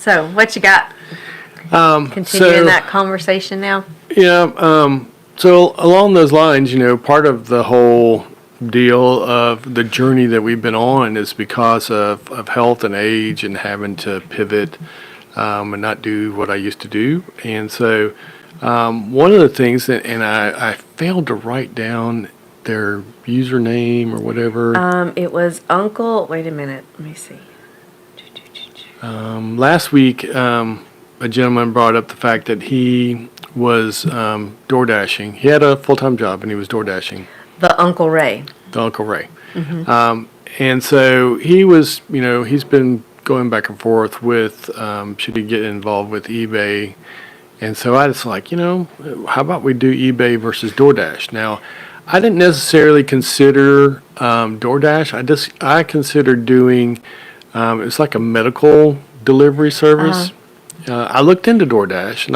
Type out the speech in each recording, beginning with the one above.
So, what you got? Continuing that conversation now? Yeah. So along those lines, part of the whole deal of the journey that we've been on is because of health and age and having to pivot and not do what I used to do. And so one of the things and I failed to write down their username or whatever. It was Uncle. Wait a minute. Let me see. Last week, a gentleman brought up the fact that he was door-dashing. He had a full-time job, and he was door-dashing. The Uncle Ray. Mm-hmm. And so he was, he's been going back and forth with, should he get involved with eBay? And so I was like, how about we do eBay versus DoorDash? Now, I didn't necessarily consider DoorDash. I considered doing, it's like a medical delivery service. I looked into DoorDash, and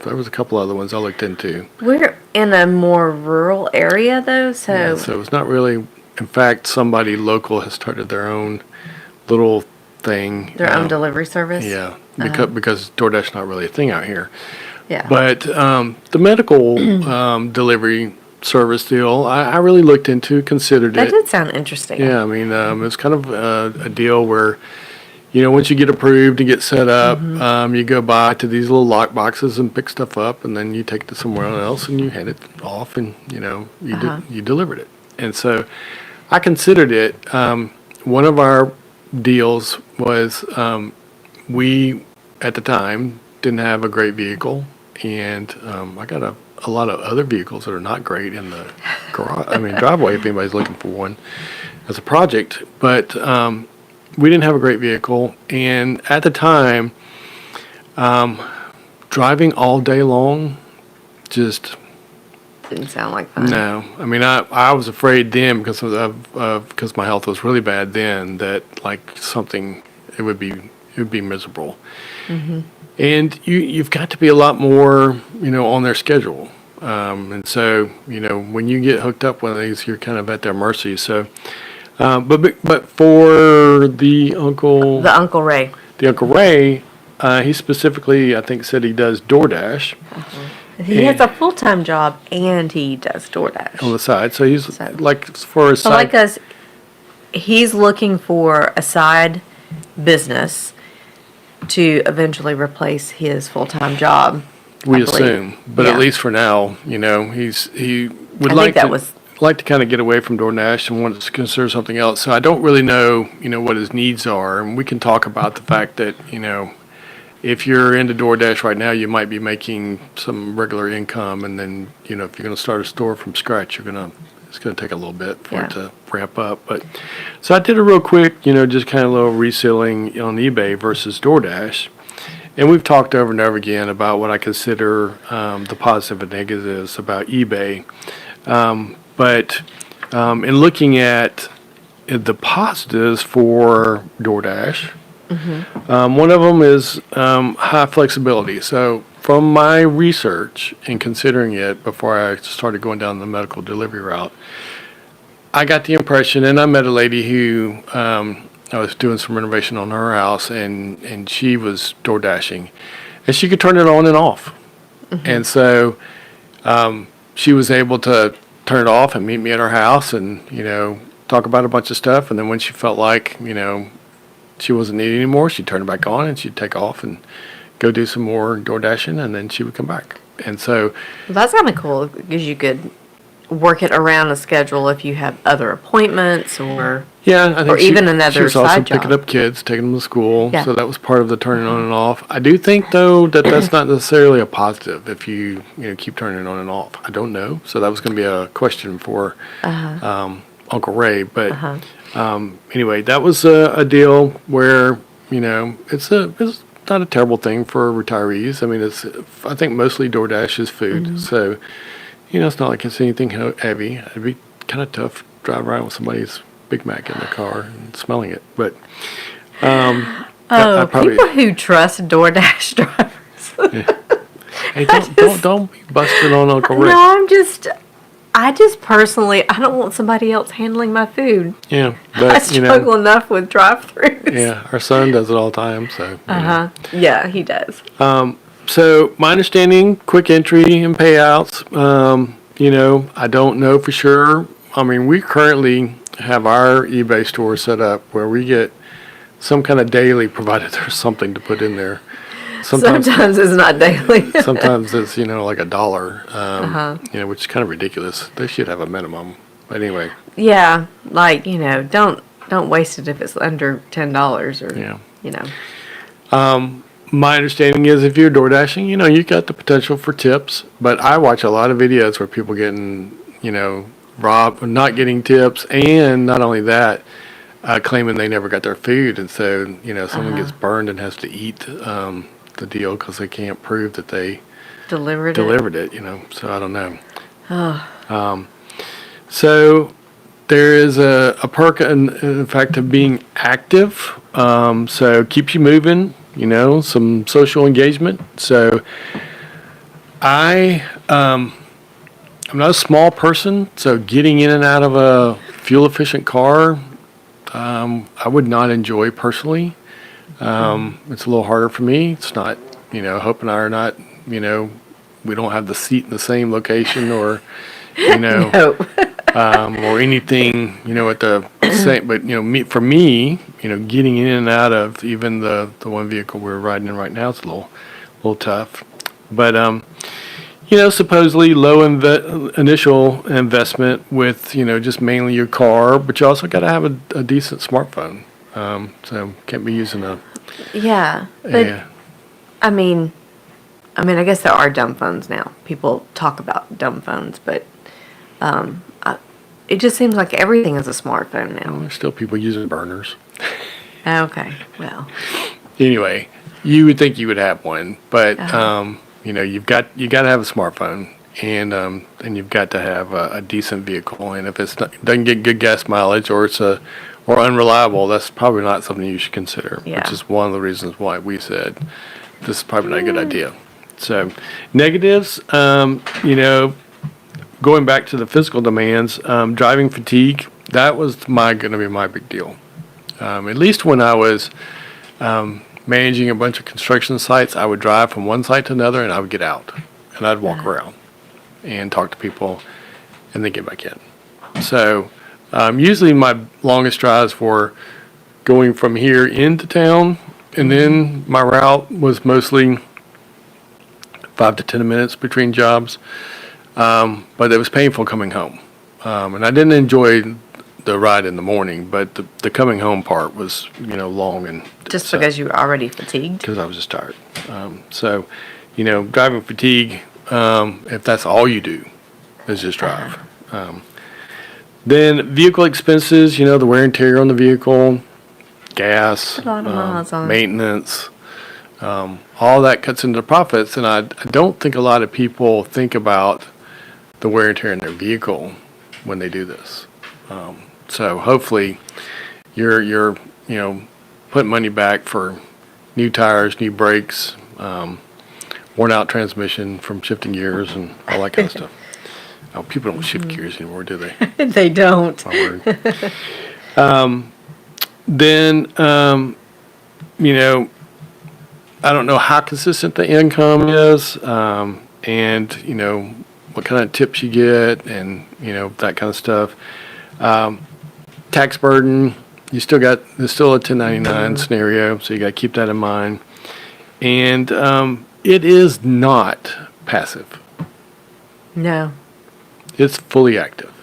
there was a couple other ones I looked into. We're in a more rural area, though, so... Yeah, so it's not really... In fact, somebody local has started their own little thing. Their own delivery service? Yeah, because DoorDash is not really a thing out here. Yeah. But the medical delivery service deal, I really looked into, considered it. That did sound interesting. Yeah, I mean, it's kind of a deal where... once you get approved and get set up, you go by to these little lock boxes and pick stuff up, and then you take it to somewhere else and you hand it off, and you delivered it. And so, I considered it. One of our deals was we at the time didn't have a great vehicle, and I got a lot of other vehicles that are not great in the garage. Driveway if anybody's looking for one as a project, but. We didn't have a great vehicle, and at the time, driving all day long just didn't sound like fun. No, I was afraid then because because my health was really bad then that it would be miserable, and you've got to be a lot more on their schedule, and so when you get hooked up with these, you're kind of at their mercy. So. But for the Uncle Ray, he specifically, I think, said he does DoorDash. He has a full-time job and he does DoorDash on the side. So he's for a side. Like us, he's looking for a side business to eventually replace his full-time job. We assume, but at least for now, he would like to kind of get away from DoorDash and wants to consider something else. So I don't really know, what his needs are. And we can talk about the fact that, if you're into DoorDash right now, you might be making some regular income. And then, if you're going to start a store from scratch, it's going to take a little bit for it to ramp up. But so I did a real quick, just kind of a little reselling on eBay versus DoorDash. And we've talked over and over again about what I consider the positive and negatives about eBay. But in looking at the positives for DoorDash, one of them is high flexibility. So from my research and considering it before I started going down the medical delivery route, I got the impression, and I met a lady who I was doing some renovation on her house, and she was DoorDashing, and she could turn it on and off. And so she was able to turn it off and meet me at her house and, talk about a bunch of stuff. And then when she felt like, she wasn't needed anymore, she'd turn it back on and she'd take off and go do some more DoorDashing, and then she would come back. And so... Well, that's kind of cool because you could work it around a schedule if you have other appointments or... Yeah, I think even another she was side also job. Picking up kids, taking them to school. Yeah. So that was part of the turning on and off. I do think, though, that that's not necessarily a positive if you keep turning it on and off. I don't know. So that was going to be a question for Uncle Ray. But anyway, that was a deal where, it's not a terrible thing for retirees. I think mostly DoorDash is food. So, it's not like it's anything heavy. It'd be kind of tough to drive around with somebody's Big Mac in the car and smelling it, but people who trust DoorDash drivers. Hey, don't be busting on Uncle Rick. No, I just personally, I don't want somebody else handling my food. Yeah, I but struggle enough with drive-thrus. yeah, our son does it all the time. So Yeah, he does. So my understanding, quick entry and payouts. I don't know for sure. I mean, we currently have our eBay store set up where we get some kind of daily, provided there's something to put in there. Sometimes it's not daily. Sometimes it's, like $1, which is kind of ridiculous. They should have a minimum. But anyway. Yeah, like, don't waste it if it's under $10 or, My understanding is if you're door dashing, you got the potential for tips. But I watch a lot of videos where people getting, robbed, not getting tips, and not only that, claiming they never got their food. And so, someone gets burned and has to eat the deal because they can't prove that they delivered it. So I don't know. So there is a perk in fact of being active. So keeps you moving, some social engagement. So I'm not a small person, so getting in and out of a fuel efficient car, I would not enjoy personally. It's a little harder for me. It's not, Hope and I are not, we don't have the seat in the same location or, No. or anything, at the same, but, for me, getting in and out of even the one vehicle we're riding in right now is a little tough. But, supposedly low initial investment with, just mainly your car, but you also got to have a decent smartphone. So can't be using Yeah, but I mean, I guess there are dumb phones now. People talk about dumb phones, but it just seems like everything is a smartphone now. Well, there's still people using burners. Okay, well. Anyway, you would think you would have one, but you've got to have a smartphone, and you've got to have a decent vehicle. And if doesn't get good gas mileage or it's or unreliable, that's probably not something you should consider. Yeah. Which is one of the reasons why we said this is probably not a good idea. So negatives, going back to the physical demands, driving fatigue, that was going to be my big deal. At least when I was managing a bunch of construction sites, I would drive from one site to another and I would get out and I'd walk around and talk to people and then get back in. So usually my longest drives were going from here into town, and then my route was mostly 5 to 10 minutes between jobs. But it was painful coming home. And I didn't enjoy the ride in the morning, but the coming home part was, long. And just because you were already fatigued? Because I was just tired. So, driving fatigue, if that's all you do, is just drive. Then vehicle expenses, the wear and tear on the vehicle, gas, a lot of miles on maintenance, all that cuts into profits. And I don't think a lot of people think about the wear and tear in their vehicle when they do this. So hopefully you're putting money back for new tires, new brakes, worn out transmission from shifting gears and all that kind of stuff. Oh, people don't shift gears anymore, do they? They don't. My word. Then, I don't know how consistent the income is, and, what kind of tips you get and, that kind of stuff. Tax burden, there's still a 1099 scenario, so you got to keep that in mind. And it is not passive. No. It's fully active.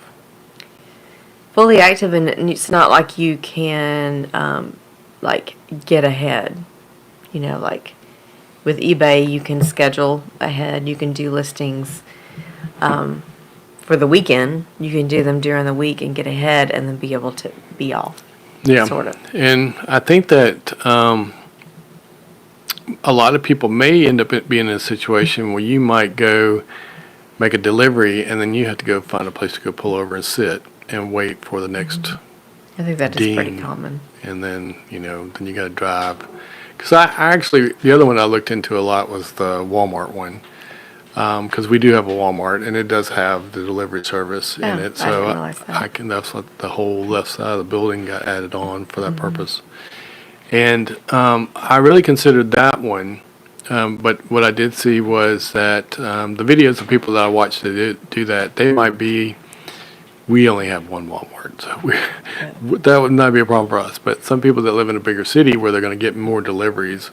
Fully active, and it's not like you can, get ahead. Like with eBay, you can schedule ahead. You can do listings for the weekend. You can do them during the week and get ahead and then be able to be off. Yeah. Sort of. And I think that a lot of people may end up being in a situation where you might go make a delivery and then you have to go find a place to go pull over and sit and wait for the next I think that is pretty ding. common. And then, then you got to drive. Because I actually, the other one I looked into a lot was the Walmart one. because we do have a Walmart, and it does have the delivery service in it. I didn't So realize that. that's what the whole left side of the building got added on for that purpose. And I really considered that one. But what I did see was that the videos of people that I watched that do that, they might be, we only have one Walmart, so that would not be a problem for us. But some people that live in a bigger city where they're going to get more deliveries,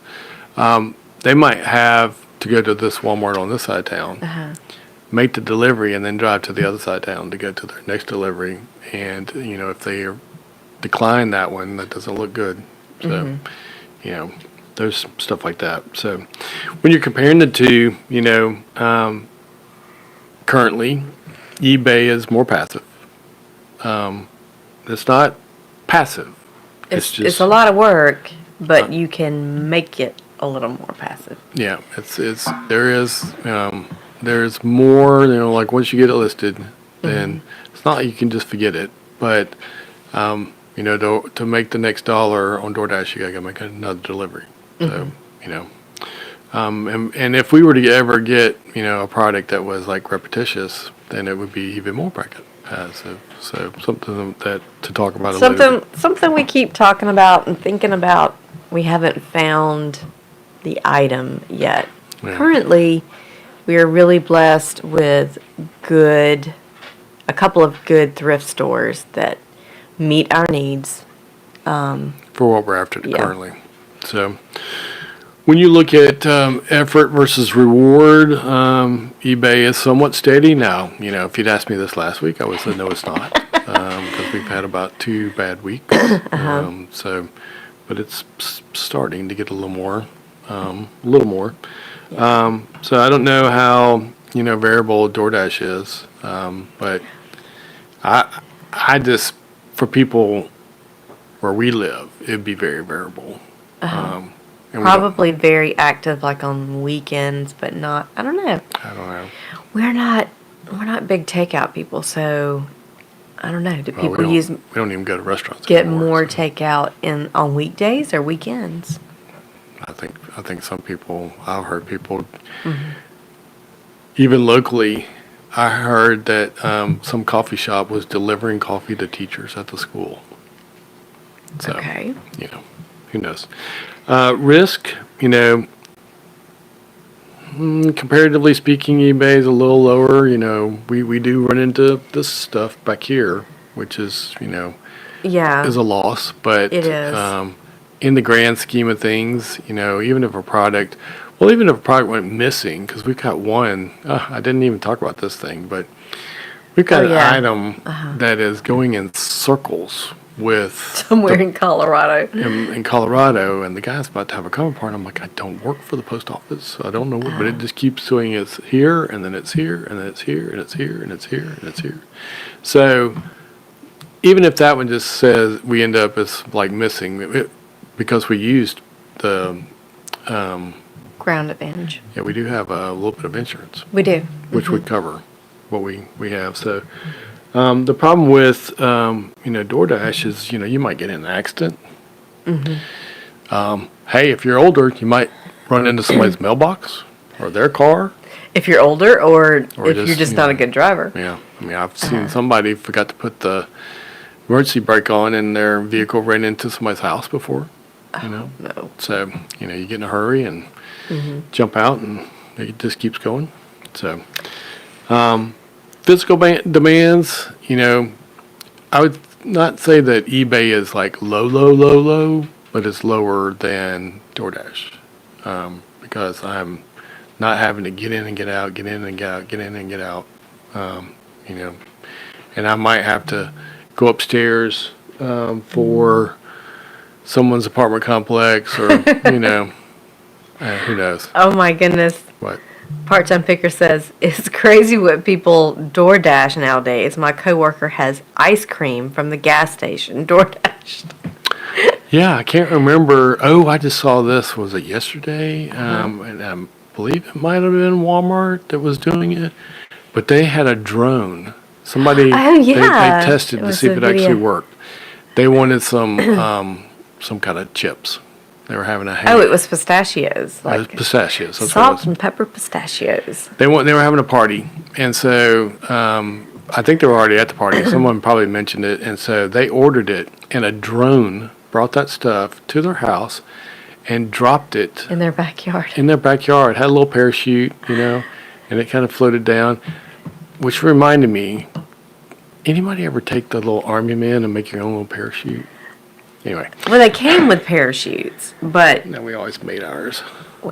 they might have to go to this Walmart on this side of town, make the delivery, and then drive to the other side of town to go to their next delivery. And, if they decline that one, that doesn't look good. So, there's stuff like that. So when you're comparing the two, currently eBay is more passive. It's not passive. It's a lot of work, but you can make it a little more passive. Yeah, there's more, like once you get it listed, then it's not like you can just forget it. But, to make the next dollar on DoorDash, you gotta make another delivery. So, and if we were to ever get, a product that was like repetitious, then it would be even more passive. So something that to talk about. Something we keep talking about and thinking about. We haven't found the item yet. Yeah. Currently, we are really blessed with a couple of good thrift stores that meet our needs. For what we're after currently. So when you look at effort versus reward, eBay is somewhat steady now. If you'd asked me this last week, I would say no, it's not, because we've had about 2 bad weeks. But it's starting to get a little more. So I don't know how variable DoorDash is, but I just, for people where we live, it'd be very variable. Probably very active, like on weekends, but not. I don't know. We're not big takeout people, so I don't know. Do people we don't even go to restaurants. Get anymore, more takeout on weekdays or weekends? I think some people. I've heard people, even locally. I heard that some coffee shop was delivering coffee to teachers at the school. So, okay. Who knows? Risk, comparatively speaking, eBay is a little lower. We do run into this stuff back here, which is, is a loss. But it is. In the grand scheme of things, even if a product went missing, because we've got one, I didn't even talk about this thing, but we've got an item that is going in circles with somewhere in Colorado. In Colorado, and the guy's about to have a cover part. I'm like, I don't work for the post office, so I don't know what, but it just keeps doing it's here, and then it's here, and then it's here, and it's here, and it's here, and it's here. So even if that one just says we end up as like missing, because we used the Ground Advantage. Yeah, we do have a little bit of insurance. We do. Which would cover what we have. So the problem with DoorDash is you might get in an accident. Hey, if you're older, you might run into somebody's mailbox or their car. If you're older, or if you're just not a good driver. Yeah, I've seen somebody forgot to put the emergency brake on, and their vehicle ran into somebody's house before. No. So you get in a hurry and jump out, and it just keeps going. So physical demands, I would not say that eBay is like low, but it's lower than DoorDash, because I'm not having to get in and get out, get in and get out, get in and get out, and I might have to go upstairs for someone's apartment complex, or who knows. Oh my goodness. What? Part-time picker says, it's crazy what people DoorDash nowadays. My coworker has ice cream from the gas station DoorDashed. Yeah, I can't remember. Oh, I just saw this. Was it yesterday? And I believe it might have been Walmart that was doing it. But they had a drone. Somebody, they tested to see if it actually worked. They wanted some kind of chips. They were having a Oh, it was pistachios. Like pistachios. That's salt what it was. and pepper pistachios. They were having a party, and so I think they were already at the party. Someone probably mentioned it, and so they ordered it, and a drone brought that stuff to their house and dropped it In their backyard. in their backyard. Had a little parachute, and it kind of floated down, which reminded me. Anybody ever take the little army man and make your own little parachute? Anyway. Well, they came with parachutes, but No, we always made ours.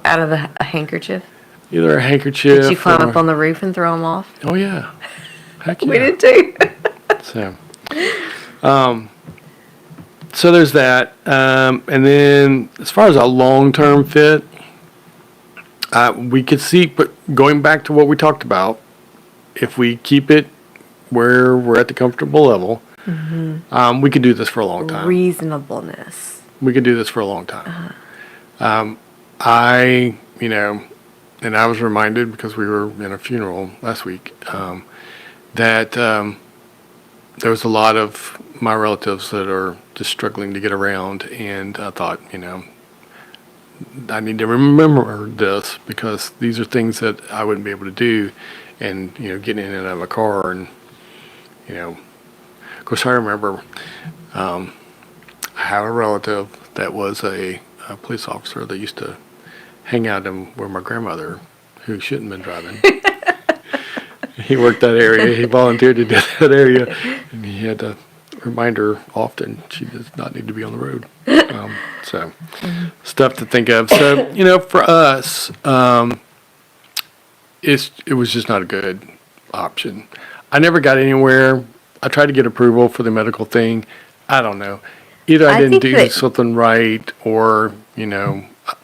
out of a handkerchief. Either a handkerchief. Did you climb up on the roof and throw them off? Oh yeah. Heck yeah. We did too. So there's that, and then as far as a long-term fit, we could see. But going back to what we talked about, if we keep it where we're at the comfortable level, we could do this for a long time. Reasonableness. We could do this for a long time. And I was reminded because we were in a funeral last week, that there was a lot of my relatives that are just struggling to get around, and I thought, I need to remember this because these are things that I wouldn't be able to do, and getting in and out of a car, and of course I remember I have a relative that was a police officer that used to hang out where my grandmother, who shouldn't have been driving. He worked that area. He volunteered to do that area, and he had to remind her often she does not need to be on the road. Stuff to think of. So, for us, it was just not a good option. I never got anywhere. I tried to get approval for the medical thing. I don't know. Either I didn't do something right, or,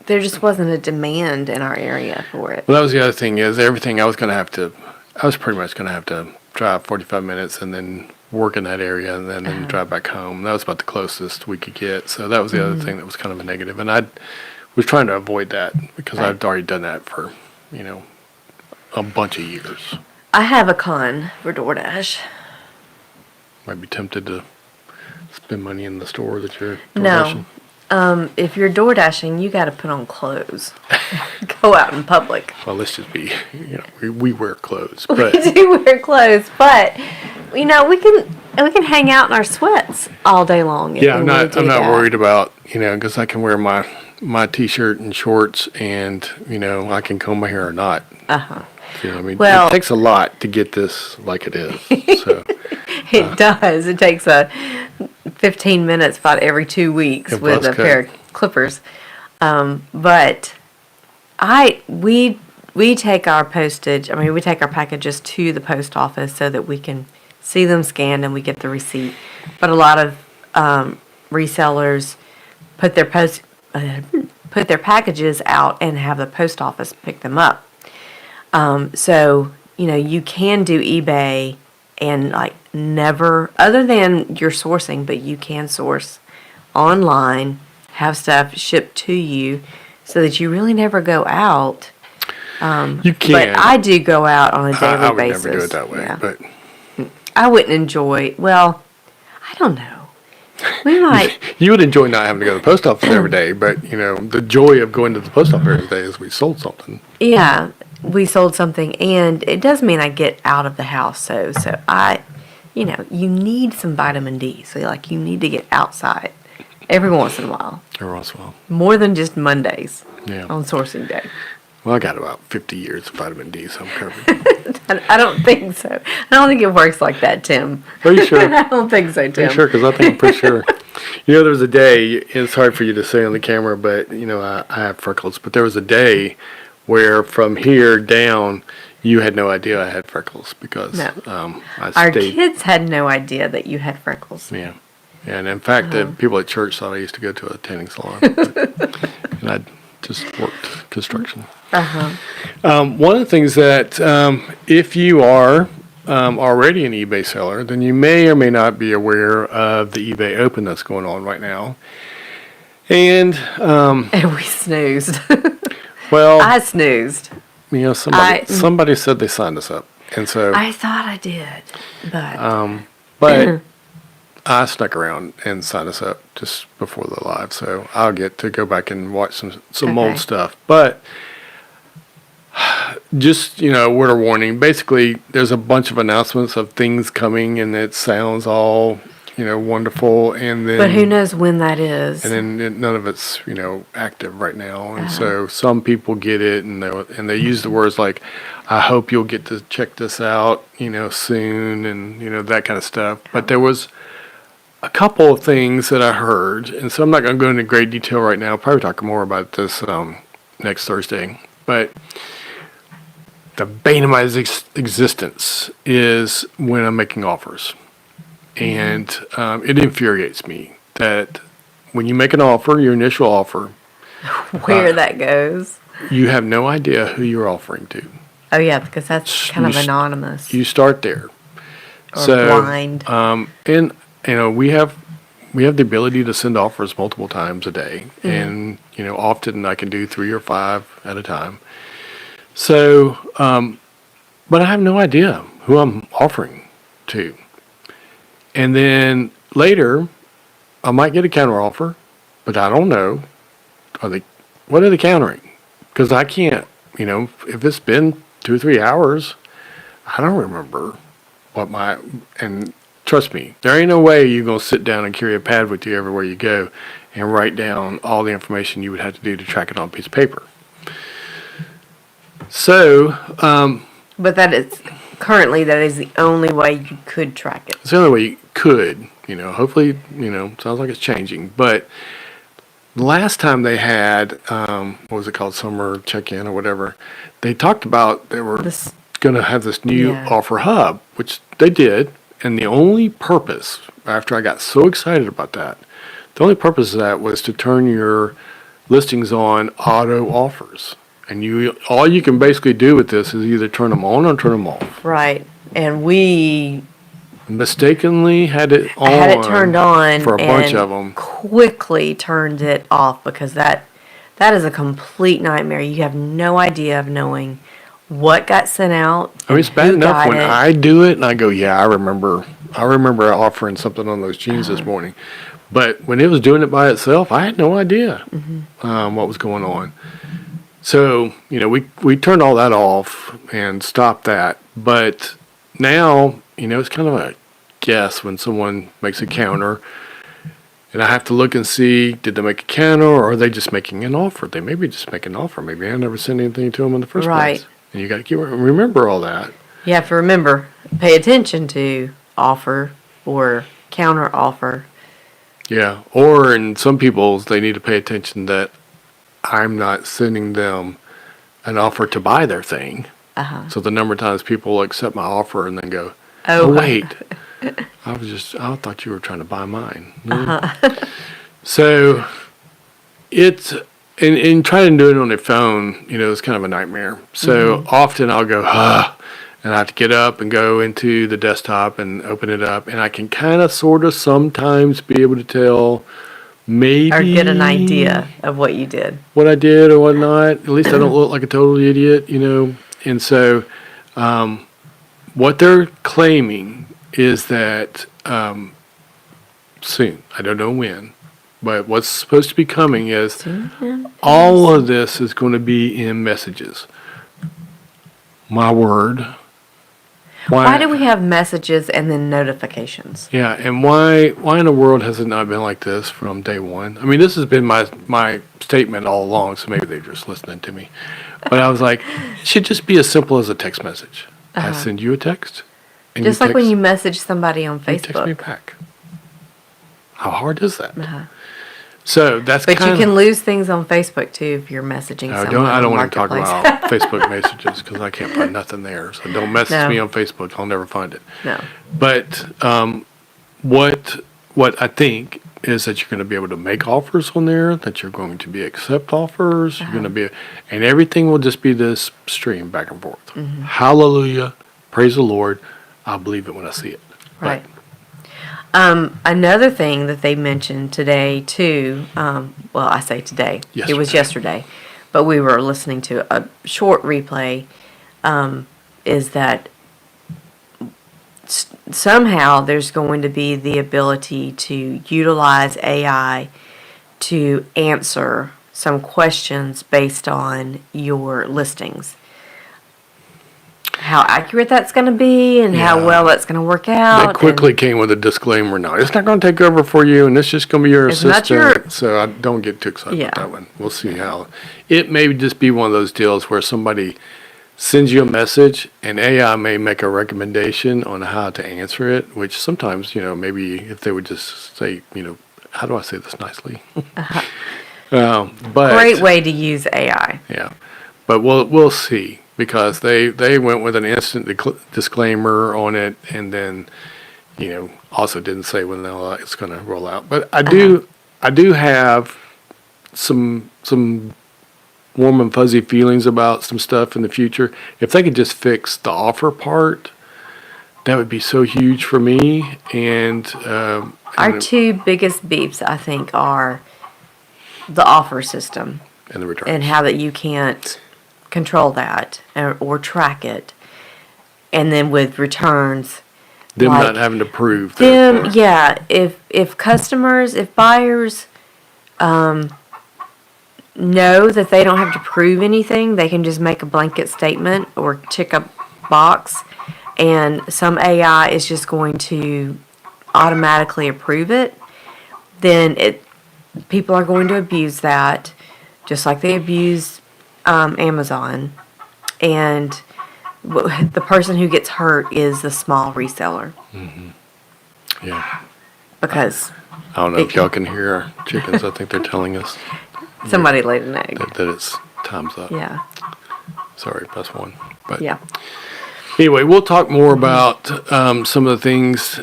there just wasn't a demand in our area for it. Well, that was the other thing is everything I was pretty much going to have to drive 45 minutes and then work in that area and then drive back home. That was about the closest we could get. So that was the other thing that was kind of a negative. And I was trying to avoid that because I'd already done that for, a bunch of years. I have a con for DoorDash. Might be tempted to spend money in the store that you're DoorDashing. No. If you're DoorDashing, you got to put on clothes. Go out in public. Well, let's just be, we wear clothes. But we do wear clothes, but we can hang out in our sweats all day long. Yeah, I'm not worried about because I can wear my t-shirt and shorts, and I can comb my hair or not. Well, it takes a lot to get this like it is. So it does. It takes 15 minutes about every 2 weeks with a pair of clippers. But we take our postage. We take our packages to the post office so that we can see them scanned and we get the receipt. But a lot of resellers put their packages out and have the post office pick them up. So you can do eBay and never, other than your sourcing, but you can source online, have stuff shipped to you, so that you really never go out. You can. But I do go out on a daily basis. I would never do it that way. Yeah. But I wouldn't enjoy. Well, I don't know. We might. You would enjoy not having to go to the post office every day, but the joy of going to the post office every day is we sold something. Yeah, we sold something, and it does mean I get out of the house. So I, you need some vitamin D. So you need to get outside every once in a while. Every once in a while. More than just Mondays. Yeah. On sourcing day. Well, I got about 50 years of vitamin D, so I'm covered. I don't think so. I don't think it works like that, Tim. Are you sure? I don't think so, Tim. Are you sure? Because I think I'm pretty sure. There was a day, it's hard for you to say on the camera, but, I have freckles. But there was a day where from here down, you had no idea I had freckles because Our kids had no idea that you had freckles. Yeah. And in fact, the people at church thought I used to go to a tanning salon. And I just worked construction. One of the things that if you are already an eBay seller, then you may or may not be aware of the eBay Open that's going on right now. And we snoozed. Well, I snoozed. Somebody said they signed us up, and so I thought I did, but I snuck around and signed us up just before the live, so I'll get to go back and watch some Okay. old stuff. But just, word of warning. Basically, there's a bunch of announcements of things coming, and it sounds all, wonderful. And then, But who knows when that is? And then none of it's, active right now. And so some people get it, and they use the words like, "I hope you'll get to check this out, soon," and that kind of stuff. But there was a couple of things that I heard, and so I'm not going to go into great detail right now. I'll probably talk more about this next Thursday. But the bane of my existence is when I'm making offers. And it infuriates me that when you make an offer, your initial offer, Where that goes. you have no idea who you're offering to. Oh, yeah, because that's kind of anonymous. You start there. Or blind. And, we have the ability to send offers multiple times a day. And, often I can do 3 or 5 at a time. So, but I have no idea who I'm offering to. And then later, I might get a counter offer, but I don't know. What are they countering? Because I can't, if it's been 2 or 3 hours, I don't remember and trust me, there ain't no way you're going to sit down and carry a pad with you everywhere you go and write down all the information you would have to do to track it on a piece of paper. So, but that is the only way you could track it. It's the only way you could, hopefully, sounds like it's changing. But the last time they had, what was it called, summer check-in or whatever, they talked about they were going to have this new offer hub, which they did. And the only purpose, after I got so excited about that, the only purpose of that was to turn your listings on auto offers. And all you can basically do with this is either turn them on or turn them off. Right. And we mistakenly had it turned on for a bunch of them. Quickly turned it off because that is a complete nightmare. You have no idea of knowing what got sent out. I mean, it's bad enough when I do it and I go, yeah, I remember offering something on those jeans this morning. But when it was doing it by itself, I had no idea what was going on. So, we turned all that off and stopped that. But now, it's kind of a guess when someone makes a counter. And I have to look and see, did they make a counter or are they just making an offer? They may be just making an offer. Maybe I never sent anything to them in the first place. And you got to remember all that. You have to remember, pay attention to offer or counter offer. Yeah. Or in some people's, they need to pay attention that I'm not sending them an offer to buy their thing. So the number of times people will accept my offer and then go, oh wait, I thought you were trying to buy mine. So it's, and trying to do it on their phone, it's kind of a nightmare. So often I'll go, and I have to get up and go into the desktop and open it up. And I can kind of sort of sometimes be able to tell maybe. Or get an idea of what you did. What I did or what not. At least I don't look like a total idiot, And so what they're claiming is that soon, I don't know when, but what's supposed to be coming is all of this is going to be in messages. My word. Why do we have messages and then notifications? Yeah, and why in the world has it not been like this from day one? I mean, this has been my statement all along, so maybe they're just listening to me. But I was like, it should just be as simple as a text message. I send you a text. And just like when you message somebody on Facebook. You text me back. How hard is that? So that's But you can lose things on Facebook too if you're messaging someone. I don't want to talk about Facebook messages because I can't find nothing there. So don't message me on Facebook. I'll never find it. No. But what I think is that you're going to be able to make offers on there, that you're going to be accept offers, you're going to be, and everything will just be this stream back and forth. Hallelujah. Praise the Lord. I'll believe it when I see it. Right. Another thing that they mentioned today too, I say today, it was yesterday, but we were listening to a short replay, is that somehow there's going to be the ability to utilize AI to answer some questions based on your listings. How accurate that's going to be and how well that's going to work out. They quickly came with a disclaimer. No, it's not going to take over for you, and it's just going to be your assistant. So I don't get too excited about that one. We'll see how. It may just be one of those deals where somebody sends you a message, and AI may make a recommendation on how to answer it, which sometimes, maybe if they would just say, how do I say this nicely? But great way to use AI. Yeah, but we'll see. Because they went with an instant disclaimer on it, and then, also didn't say when it's going to roll out. But I do have some warm and fuzzy feelings about some stuff in the future. If they could just fix the offer part, that would be so huge for me. And our two biggest beeps, I think, are the offer system and the returns, and how that you can't control that or track it, and then with returns, them not having to prove them. If buyers know that they don't have to prove anything, they can just make a blanket statement or tick a box, and some AI is just going to automatically approve it. Then people are going to abuse that, just like they abuse Amazon, and the person who gets hurt is the small reseller. Mm-hmm. Yeah. Because I don't know if y'all can hear our chickens. I think they're telling us somebody laid an egg. That it's time's up. Yeah. Sorry, plus one. But yeah. Anyway, we'll talk more about some of the things.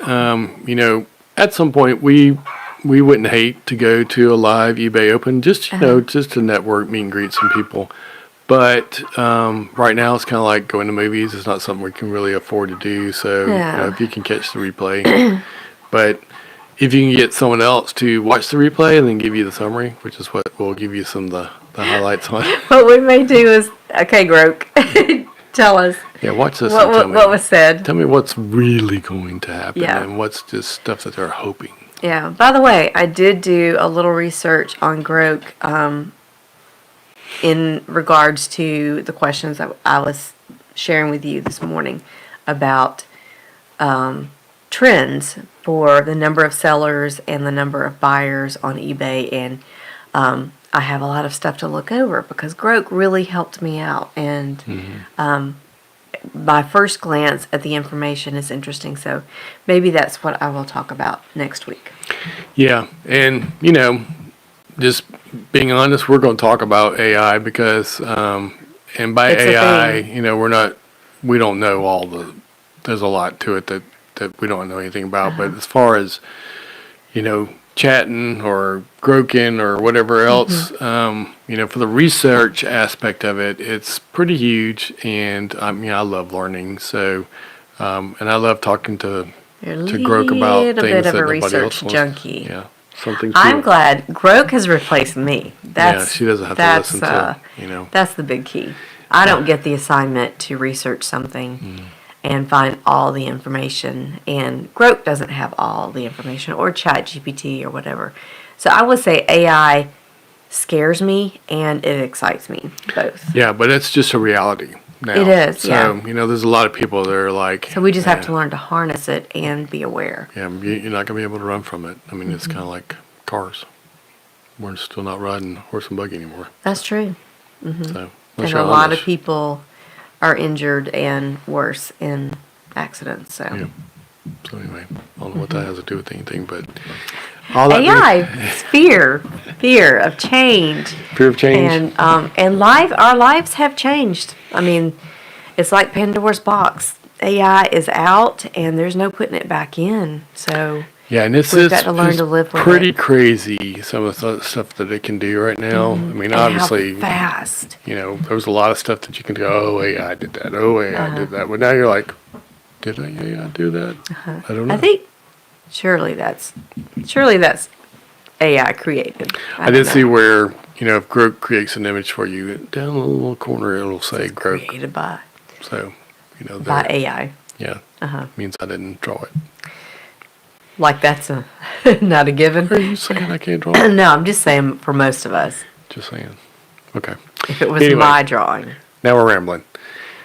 At some point we wouldn't hate to go to a live eBay open, just just to network, meet and greet some people. But right now it's kind of like going to movies. It's not something we can really afford to do. So if you can catch the replay, but if you can get someone else to watch the replay and then give you the summary, which is what we'll give you some of the highlights on. What we may do is, okay, Groke, tell us. Yeah, watch this. What was said. Tell me what's really going to happen and what's just stuff that they're hoping. Yeah. By the way, I did do a little research on Groke in regards to the questions that I was sharing with you this morning about trends for the number of sellers and the number of buyers on eBay. And I have a lot of stuff to look over because Groke really helped me out. And my first glance at the information is interesting. So maybe that's what I will talk about next week. Yeah. And, just being honest, we're going to talk about AI because, and by it's AI, we don't know there's a lot to it that we don't know anything about. But as far as, chatting or groking or whatever else, for the research aspect of it, it's pretty huge. And I love learning. So, and I love talking to Groke about things that nobody else wants. Junkie. Yeah. Something I'm glad Groke has replaced me. She doesn't have to listen to, That's the big key. I don't get the assignment to research something and find all the information, and Groke doesn't have all the information, or ChatGPT or whatever. So I would say AI scares me and it excites me, both. Yeah, but it's just a reality now. It is, So, there's a lot of people that are like... So we just have to learn to harness it and be aware. Yeah, you're not going to be able to run from it. It's kind of like cars. We're still not riding horse and buggy anymore. That's true. So, and a lot of people are injured and worse in accidents. So, So anyway, I don't know what that has to do with anything, but... AI, fear of change. Fear of change. And our lives have changed. It's like Pandora's box. AI is out, and there's no putting it back in. So yeah, and we've got to learn to live with pretty it. Crazy, some of the stuff that it can do right now. Obviously, how fast. There was a lot of stuff that you can go, oh, AI did that. Oh, AI did that. But now you're like, did AI do that? I don't know. I think surely that's AI created. I did see where, if Groke creates an image for you, down in the little corner it'll say Groke. Created by. So, by AI. Yeah. Means I didn't draw it. Like that's not a given. Are you saying I can't draw it? No, I'm just saying for most of us. Just saying. Okay. If it was my drawing. Now we're rambling.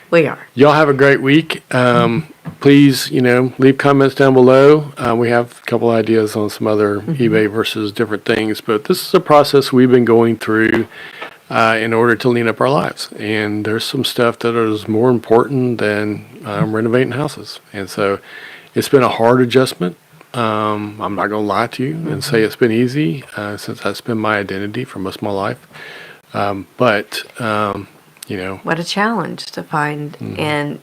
We are. Y'all have a great week. Please, leave comments down below. We have a couple ideas on some other eBay versus different things, but this is a process we've been going through in order to lean up our lives. And there's some stuff that is more important than renovating houses. And so it's been a hard adjustment. I'm not going to lie to you and say it's been easy since that's been my identity for most of my life. But what a challenge to find and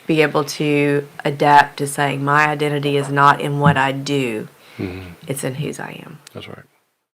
be able to adapt to saying my identity is not in what I do. It's in whose I am. That's right.